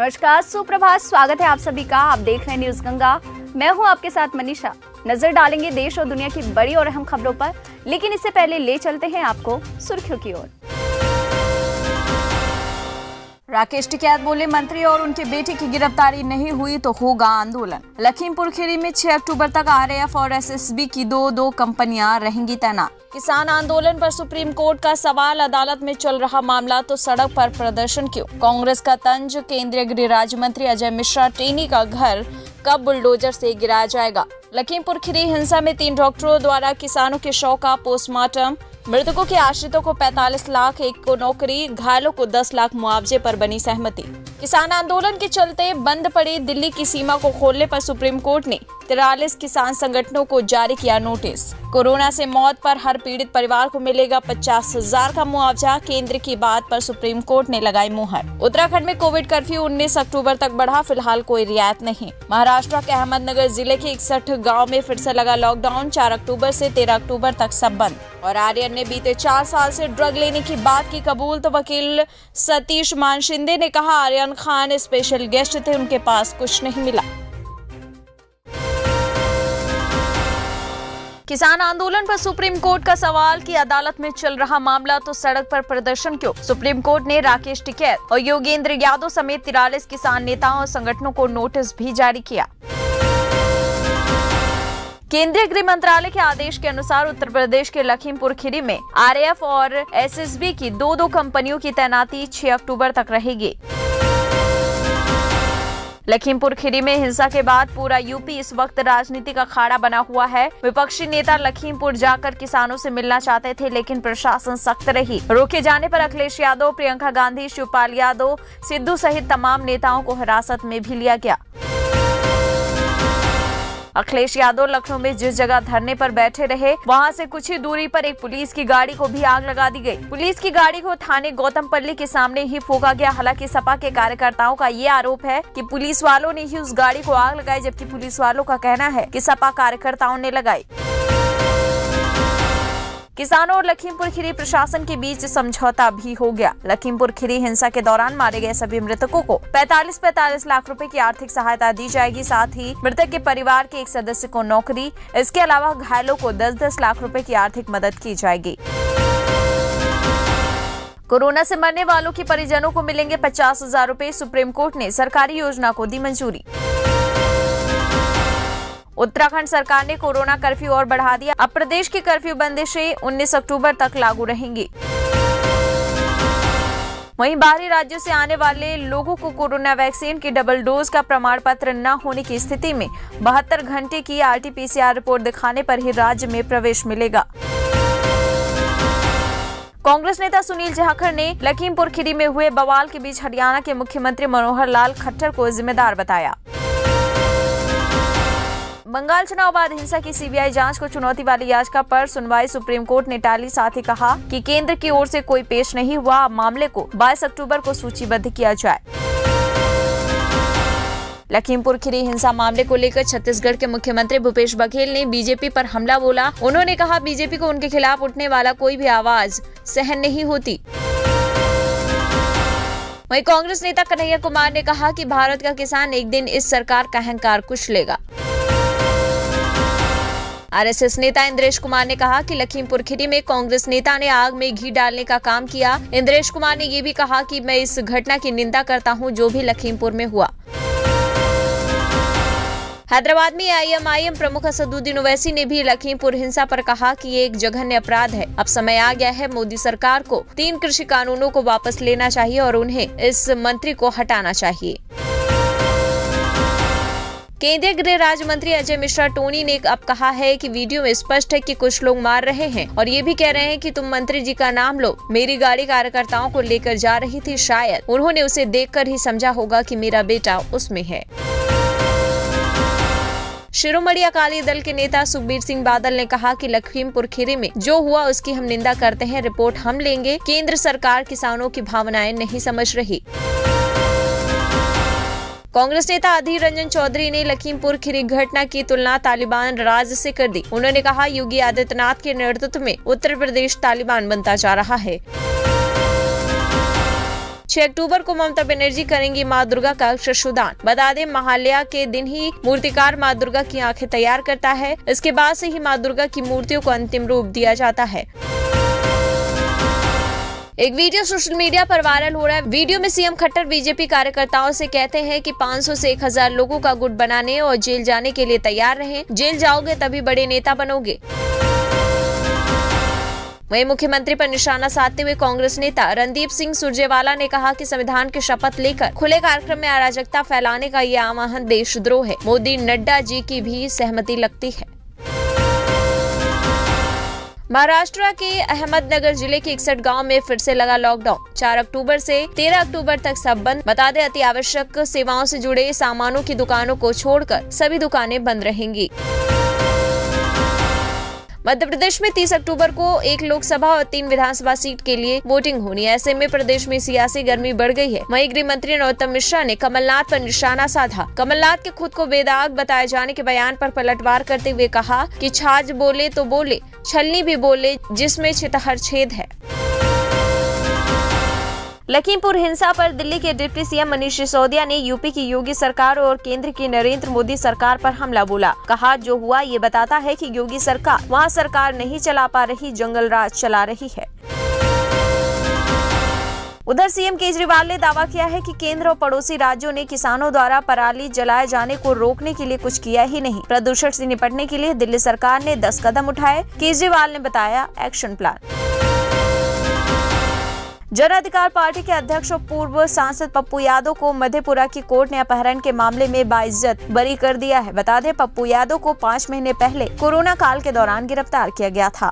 नमस्कार, सुप्रभात। स्वागत है आप सभी का। आप देख रहे हैं न्यूज गंगा। मैं हूं आपके साथ मनीषा। नजर डालेंगे देश और दुनिया की बड़ी और अहम खबरों पर, लेकिन इससे पहले ले चलते हैं आपको सुर्खियों की ओर। राकेश टिकैत बोले, मंत्री और उनके बेटे की गिरफ्तारी नहीं हुई तो होगा आंदोलन। लखीमपुर खीरी में 6 अक्टूबर तक आरएएफ और एसएसबी की दो कंपनियां रहेंगी तैनात। किसान आंदोलन पर सुप्रीम कोर्ट का सवाल, अदालत में चल रहा मामला तो सड़क पर प्रदर्शन क्यों? कांग्रेस का तंज, केंद्रीय गृह राज्य मंत्री अजय मिश्रा टेनी का घर कब बुलडोजर से गिराया जाएगा? लखीमपुर खीरी हिंसा में 3 डॉक्टरों द्वारा किसानों के शव का पोस्टमार्टम। मृतकों के आश्रितों को 45 लाख, एक को नौकरी, घायलों को 10 लाख मुआवजे पर बनी सहमति। किसान आंदोलन के चलते बंद पड़ी दिल्ली की सीमा को खोलने पर सुप्रीम कोर्ट ने 43 किसान संगठनों को जारी किया नोटिस। कोरोना से मौत पर हर पीड़ित परिवार को मिलेगा 50,000 का मुआवजा। केंद्र की बात पर सुप्रीम कोर्ट ने लगाई मुहर। उत्तराखंड में कोविड कर्फ्यू 19 अक्टूबर तक बढ़ा, फिलहाल कोई रियायत नहीं। महाराष्ट्र के अहमदनगर जिले के 61 गाँव में फिर से लगा लॉकडाउन। 4 अक्टूबर से 13 अक्टूबर तक सब बंद। और आर्यन ने बीते 4 साल से ड्रग लेने की बात की कबूल, तो वकील सतीश मान शिंदे ने कहा आर्यन खान स्पेशल गेस्ट थे, उनके पास कुछ नहीं मिला। किसान आंदोलन पर सुप्रीम कोर्ट का सवाल कि अदालत में चल रहा मामला तो सड़क पर प्रदर्शन क्यों? सुप्रीम कोर्ट ने राकेश टिकैत और योगेंद्र यादव समेत 43 किसान नेताओं और संगठनों को नोटिस भी जारी किया। केंद्रीय गृह मंत्रालय के आदेश के अनुसार उत्तर प्रदेश के लखीमपुर खीरी में आरएएफ और एसएसबी की दो कंपनियों की तैनाती 6 अक्टूबर तक रहेगी। लखीमपुर खीरी में हिंसा के बाद पूरा यूपी इस वक्त राजनीति का अखाड़ा बना हुआ है। विपक्षी नेता लखीमपुर जाकर किसानों से मिलना चाहते थे, लेकिन प्रशासन सख्त रही। रोके जाने पर अखिलेश यादव, प्रियंका गांधी, शिवपाल यादव, सिद्धू सहित तमाम नेताओं को हिरासत में भी लिया गया। अखिलेश यादव लखनऊ में जिस जगह धरने पर बैठे रहे, वहां से कुछ ही दूरी पर एक पुलिस की गाड़ी को भी आग लगा दी गई। पुलिस की गाड़ी को थाने गौतमपल्ली के सामने ही फूंका गया। हालांकि सपा के कार्यकर्ताओं का ये आरोप है कि पुलिस वालों ने ही उस गाड़ी को आग लगाई, जबकि पुलिस वालों का कहना है कि सपा कार्यकर्ताओं ने लगाई। किसानों और लखीमपुर खीरी प्रशासन के बीच समझौता भी हो गया। लखीमपुर खीरी हिंसा के दौरान मारे गए सभी मृतकों को 45 लाख रुपए की आर्थिक सहायता दी जाएगी। साथ ही मृतक के परिवार के एक सदस्य को नौकरी, इसके अलावा घायलों को 10-10 लाख रुपए की आर्थिक मदद की जाएगी। कोरोना से मरने वालों के परिजनों को मिलेंगे 50,000 रुपए। सुप्रीम कोर्ट ने सरकारी योजना को दी मंजूरी। उत्तराखंड सरकार ने कोरोना कर्फ्यू और बढ़ा दिया। अब प्रदेश की कर्फ्यू बंदिशें 19 अक्टूबर तक लागू रहेंगी। वहीं बाहरी राज्यों से आने वाले लोगों को कोरोना वैक्सीन की डबल डोज का प्रमाण पत्र न होने की स्थिति में 72 घंटे की RT-PCR रिपोर्ट दिखाने पर ही राज्य में प्रवेश मिलेगा। कांग्रेस नेता सुनील जाखड़ ने लखीमपुर खीरी में हुए बवाल के बीच हरियाणा के मुख्यमंत्री मनोहर लाल खट्टर को जिम्मेदार बताया। बंगाल चुनाव बाद हिंसा की सीबीआई जांच को चुनौती वाली याचिका पर सुनवाई सुप्रीम कोर्ट ने टाली। साथ ही कहा कि केंद्र की ओर से कोई पेश नहीं हुआ, अब मामले को 22 अक्टूबर को सूचीबद्ध किया जाए। लखीमपुर खीरी हिंसा मामले को लेकर छत्तीसगढ़ के मुख्यमंत्री भूपेश बघेल ने बीजेपी पर हमला बोला। उन्होंने कहा बीजेपी को उनके खिलाफ उठने वाला कोई भी आवाज सहन नहीं होती। वहीं कांग्रेस नेता कन्हैया कुमार ने कहा कि भारत का किसान एक दिन इस सरकार का अहंकार कुचलेगा। आरएसएस नेता इंद्रेश कुमार ने कहा कि लखीमपुर खीरी में कांग्रेस नेता ने आग में घी डालने का काम किया। इंद्रेश कुमार ने ये भी कहा कि मैं इस घटना की निंदा करता हूं जो भी लखीमपुर में हुआ। हैदराबाद में आईएमआईएम प्रमुख असदुद्दीन ओवैसी ने भी लखीमपुर हिंसा पर कहा कि ये एक जघन्य अपराध है। अब समय आ गया है, मोदी सरकार को 3 कृषि कानूनों को वापस लेना चाहिए और उन्हें इस मंत्री को हटाना चाहिए। केंद्रीय गृह राज्य मंत्री अजय मिश्रा टोनी ने अब कहा है कि वीडियो में स्पष्ट है कि कुछ लोग मार रहे हैं और ये भी कह रहे हैं कि तुम मंत्री जी का नाम लो। मेरी गाड़ी कार्यकर्ताओं को लेकर जा रही थी, शायद उन्होंने उसे देखकर ही समझा होगा कि मेरा बेटा उसमें है। शिरोमणि अकाली दल के नेता सुखबीर सिंह बादल ने कहा कि लखीमपुर खीरी में जो हुआ उसकी हम निंदा करते हैं, रिपोर्ट हम लेंगे। केंद्र सरकार किसानों की भावनाएं नहीं समझ रही। कांग्रेस नेता अधीर रंजन चौधरी ने लखीमपुर खीरी घटना की तुलना तालिबान राज से कर दी। उन्होंने कहा योगी आदित्यनाथ के नेतृत्व में उत्तर प्रदेश तालिबान बनता जा रहा है। 6 अक्टूबर को ममता बनर्जी करेंगी मां दुर्गा का चक्षुदान। बता दें, महालया के दिन ही मूर्तिकार मां दुर्गा की आंखें तैयार करता है। इसके बाद से ही मां दुर्गा की मूर्तियों को अंतिम रूप दिया जाता है। एक वीडियो सोशल मीडिया पर वायरल हो रहा है। वीडियो में सीएम खट्टर बीजेपी कार्यकर्ताओं से कहते हैं कि 500 से 1000 लोगों का गुट बनाने और जेल जाने के लिए तैयार रहें। जेल जाओगे तभी बड़े नेता बनोगे। वहीं मुख्यमंत्री पर निशाना साधते हुए कांग्रेस नेता रणदीप सिंह सुरजेवाला ने कहा कि संविधान की शपथ लेकर खुले कार्यक्रम में अराजकता फैलाने का यह आह्वान देशद्रोह है। मोदी नड्डा जी की भी सहमति लगती है। महाराष्ट्र के अहमदनगर जिले के 61 गांव में फिर से लगा लॉकडाउन। 4 अक्टूबर से 13 अक्टूबर तक सब बंद। बता दें, अति आवश्यक सेवाओं से जुड़े सामानों की दुकानों को छोड़कर सभी दुकानें बंद रहेंगी। मध्य प्रदेश में 30 अक्टूबर को 1 लोकसभा और 3 विधानसभा सीट के लिए वोटिंग होनी है। ऐसे में प्रदेश में सियासी गर्मी बढ़ गई है। वहीं गृह मंत्री नरोत्तम मिश्रा ने कमलनाथ पर निशाना साधा। कमलनाथ के खुद को बेदाग बताए जाने के बयान पर पलटवार करते हुए कहा कि छाछ बोले तो बोले, छलनी भी बोले, जिसमें छितहर छेद है। लखीमपुर हिंसा पर दिल्ली के डिप्टी सीएम मनीष सिसोदिया ने यूपी की योगी सरकार और केंद्र की नरेंद्र मोदी सरकार पर हमला बोला। कहा, जो हुआ ये बताता है कि योगी सरकार वहां सरकार नहीं चला पा रही, जंगल राज चला रही है। उधर सीएम केजरीवाल ने दावा किया है कि केंद्र और पड़ोसी राज्यों ने किसानों द्वारा पराली जलाए जाने को रोकने के लिए कुछ किया ही नहीं। प्रदूषण से निपटने के लिए दिल्ली सरकार ने 10 कदम उठाए। केजरीवाल ने बताया एक्शन प्लान। जन अधिकार पार्टी के अध्यक्ष और पूर्व सांसद पप्पू यादव को मधेपुरा की कोर्ट ने अपहरण के मामले में बाइज्जत बरी कर दिया है। बता दें, पप्पू यादव को 5 महीने पहले कोरोना काल के दौरान गिरफ्तार किया गया था।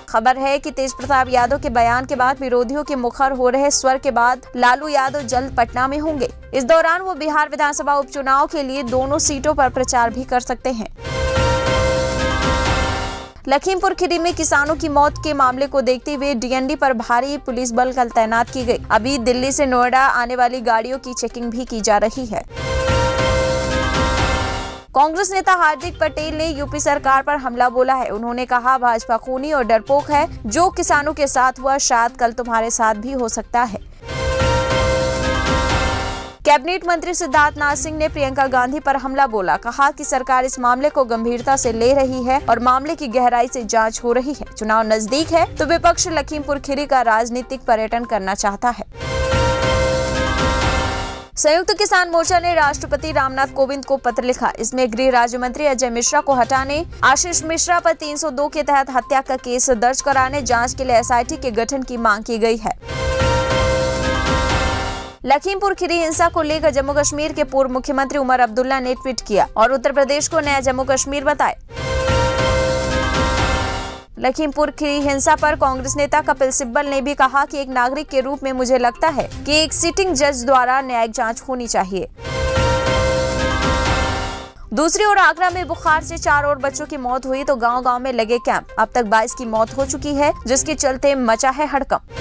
खबर है कि तेज प्रताप यादव के बयान के बाद विरोधियों के मुखर हो रहे स्वर के बाद लालू यादव जल्द पटना में होंगे। इस दौरान वो बिहार विधानसभा उपचुनाव के लिए दोनों सीटों पर प्रचार भी कर सकते हैं। लखीमपुर खीरी में किसानों की मौत के मामले को देखते हुए डीएनडी पर भारी पुलिस बल कल तैनात की गई। अभी दिल्ली से नोएडा आने वाली गाड़ियों की चेकिंग भी की जा रही है। कांग्रेस नेता हार्दिक पटेल ने यूपी सरकार पर हमला बोला है। उन्होंने कहा, भाजपा खूनी और डरपोक है। जो किसानों के साथ हुआ शायद कल तुम्हारे साथ भी हो सकता है। कैबिनेट मंत्री सिद्धार्थ नाथ सिंह ने प्रियंका गांधी पर हमला बोला। कहा कि सरकार इस मामले को गंभीरता से ले रही है और मामले की गहराई से जांच हो रही है। चुनाव नजदीक है तो विपक्ष लखीमपुर खीरी का राजनीतिक पर्यटन करना चाहता है। संयुक्त किसान मोर्चा ने राष्ट्रपति रामनाथ कोविंद को पत्र लिखा। इसमें गृह राज्य मंत्री अजय मिश्रा को हटाने, आशीष मिश्रा पर 302 के तहत हत्या का केस दर्ज कराने, जांच के लिए एसआईटी के गठन की मांग की गई है। लखीमपुर खीरी हिंसा को लेकर जम्मू कश्मीर के पूर्व मुख्यमंत्री उमर अब्दुल्ला ने ट्वीट किया और उत्तर प्रदेश को नया जम्मू कश्मीर बताया। लखीमपुर खीरी हिंसा पर कांग्रेस नेता कपिल सिब्बल ने भी कहा कि एक नागरिक के रूप में मुझे लगता है कि एक सिटिंग जज द्वारा न्यायिक जांच होनी चाहिए। दूसरी ओर आगरा में बुखार से 4 और बच्चों की मौत हुई तो गांव-गांव में लगे कैंप। अब तक 22 की मौत हो चुकी है, जिसके चलते मचा है हड़कंप।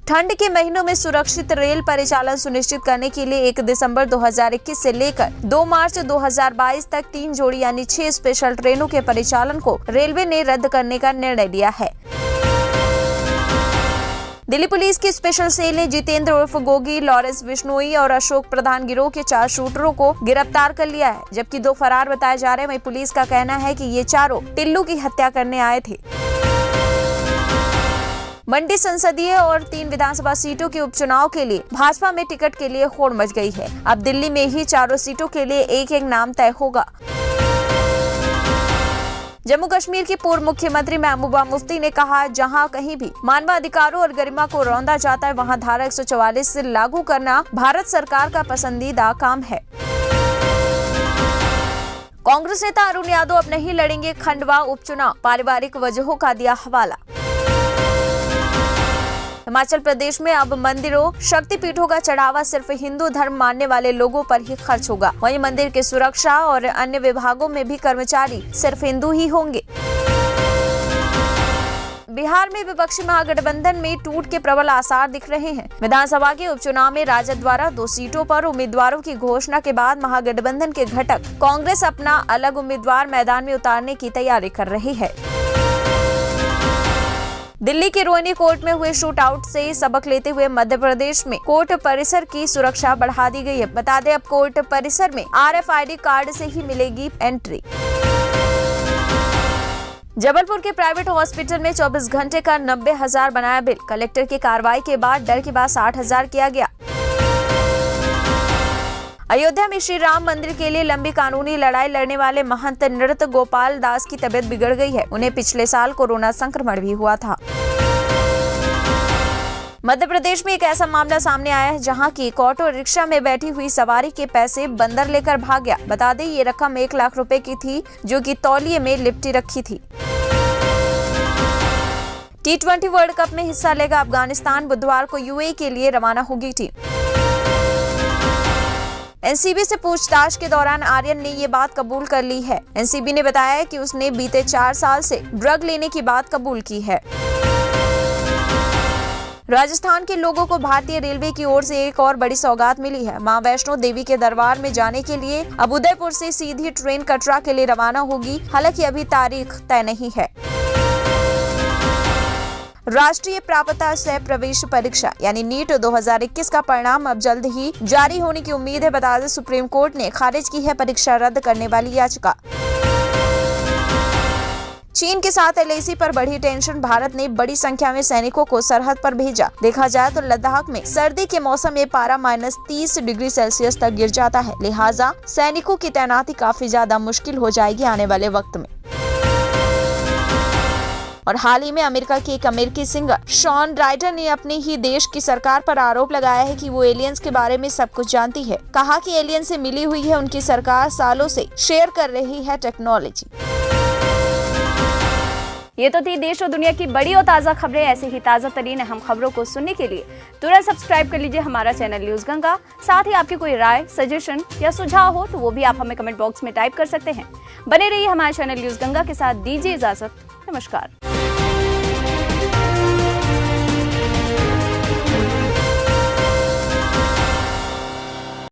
ठंड के महीनों में सुरक्षित रेल परिचालन सुनिश्चित करने के लिए 1 दिसंबर 2021 से लेकर 2 मार्च 2022 तक 3 जोड़ी यानी 6 स्पेशल ट्रेनों के परिचालन को रेलवे ने रद्द करने का निर्णय लिया है। दिल्ली पुलिस की स्पेशल सेल ने जितेंद्र उर्फ गोगी, लॉरेंस बिश्नोई और अशोक प्रधान गिरोह के 4 शूटरों को गिरफ्तार कर लिया है, जबकि 2 फरार बताए जा रहे हैं। वहीं पुलिस का कहना है कि ये चारों टिल्लू की हत्या करने आए थे। मंडी संसदीय और 3 विधानसभा सीटों के उपचुनाव के लिए भाजपा में टिकट के लिए होड़ मच गई है। अब दिल्ली में ही चारों सीटों के लिए एक-एक नाम तय होगा। जम्मू कश्मीर की पूर्व मुख्यमंत्री महबूबा मुफ्ती ने कहा, जहां कहीं भी मानवाधिकारों और गरिमा को रौंदा जाता है, वहां धारा 144 से लागू करना भारत सरकार का पसंदीदा काम है। कांग्रेस नेता अरुण यादव अब नहीं लड़ेंगे खंडवा उपचुनाव, पारिवारिक वजहों का दिया हवाला। हिमाचल प्रदेश में अब मंदिरों, शक्तिपीठों का चढ़ावा सिर्फ हिंदू धर्म मानने वाले लोगों पर ही खर्च होगा। वहीं मंदिर की सुरक्षा और अन्य विभागों में भी कर्मचारी सिर्फ हिंदू ही होंगे। बिहार में विपक्षी महागठबंधन में टूट के प्रबल आसार दिख रहे हैं। विधानसभा के उपचुनाव में राजद द्वारा 2 सीटों पर उम्मीदवारों की घोषणा के बाद महागठबंधन के घटक कांग्रेस अपना अलग उम्मीदवार मैदान में उतारने की तैयारी कर रही है। दिल्ली के रोहिणी कोर्ट में हुए शूट आउट से सबक लेते हुए मध्य प्रदेश में कोर्ट परिसर की सुरक्षा बढ़ा दी गई है। बता दें, अब कोर्ट परिसर में RFID कार्ड से ही मिलेगी एंट्री। जबलपुर के प्राइवेट हॉस्पिटल में 24 घंटे का 90,000 बनाया बिल। कलेक्टर की कार्रवाई के बाद डर के बाद 60,000 किया गया। अयोध्या में श्री राम मंदिर के लिए लंबी कानूनी लड़ाई लड़ने वाले महंत नृत्य गोपाल दास की तबीयत बिगड़ गई है। उन्हें पिछले साल कोरोना संक्रमण भी हुआ था। मध्य प्रदेश में एक ऐसा मामला सामने आया है जहां की एक ऑटो रिक्शा में बैठी हुई सवारी के पैसे बंदर लेकर भाग गया। बता दें, ये रकम 1 लाख रुपए की थी जो कि तौलिए में लिपटी रखी थी। T20 वर्ल्ड कप में हिस्सा लेगा अफगानिस्तान। बुधवार को UAE के लिए रवाना होगी टीम। एनसीबी से पूछताछ के दौरान आर्यन ने ये बात कबूल कर ली है। एनसीबी ने बताया है कि उसने बीते 4 साल से ड्रग लेने की बात कबूल की है। राजस्थान के लोगों को भारतीय रेलवे की ओर से एक और बड़ी सौगात मिली है। मां वैष्णो देवी के दरबार में जाने के लिए अब उदयपुर से सीधी ट्रेन कटरा के लिए रवाना होगी। हालांकि अभी तारीख तय नहीं है। राष्ट्रीय प्राप्यता सह प्रवेश परीक्षा यानी नीट 2021 का परिणाम अब जल्द ही जारी होने की उम्मीद है। बता दें, सुप्रीम कोर्ट ने खारिज की है परीक्षा रद्द करने वाली याचिका। चीन के साथ LAC पर बढ़ी टेंशन। भारत ने बड़ी संख्या में सैनिकों को सरहद पर भेजा। देखा जाए तो लद्दाख में सर्दी के मौसम में पारा -30 डिग्री सेल्सियस तक गिर जाता है। लिहाजा सैनिकों की तैनाती काफी ज्यादा मुश्किल हो जाएगी आने वाले वक्त में। और हाल ही में अमेरिका के एक अमेरिकी सिंगर शॉन राइडर ने अपने ही देश की सरकार पर आरोप लगाया है कि वो एलियंस के बारे में सब कुछ जानती है। कहा कि एलियन से मिली हुई है उनकी सरकार सालों से शेयर कर रही है टेक्नोलॉजी। ये तो थी देश और दुनिया की बड़ी और ताज़ा खबरें। ऐसे ही ताज़ा तरीन अहम खबरों को सुनने के लिए तुरंत सब्सक्राइब कर लीजिए हमारा चैनल न्यूज़ गंगा। साथ ही आपकी कोई राय, सजेशन या सुझाव हो तो वो भी आप हमें कमेंट बॉक्स में टाइप कर सकते हैं। बने रहिए हमारे चैनल न्यूज़ गंगा के साथ। दीजिए इजाजत। नमस्कार।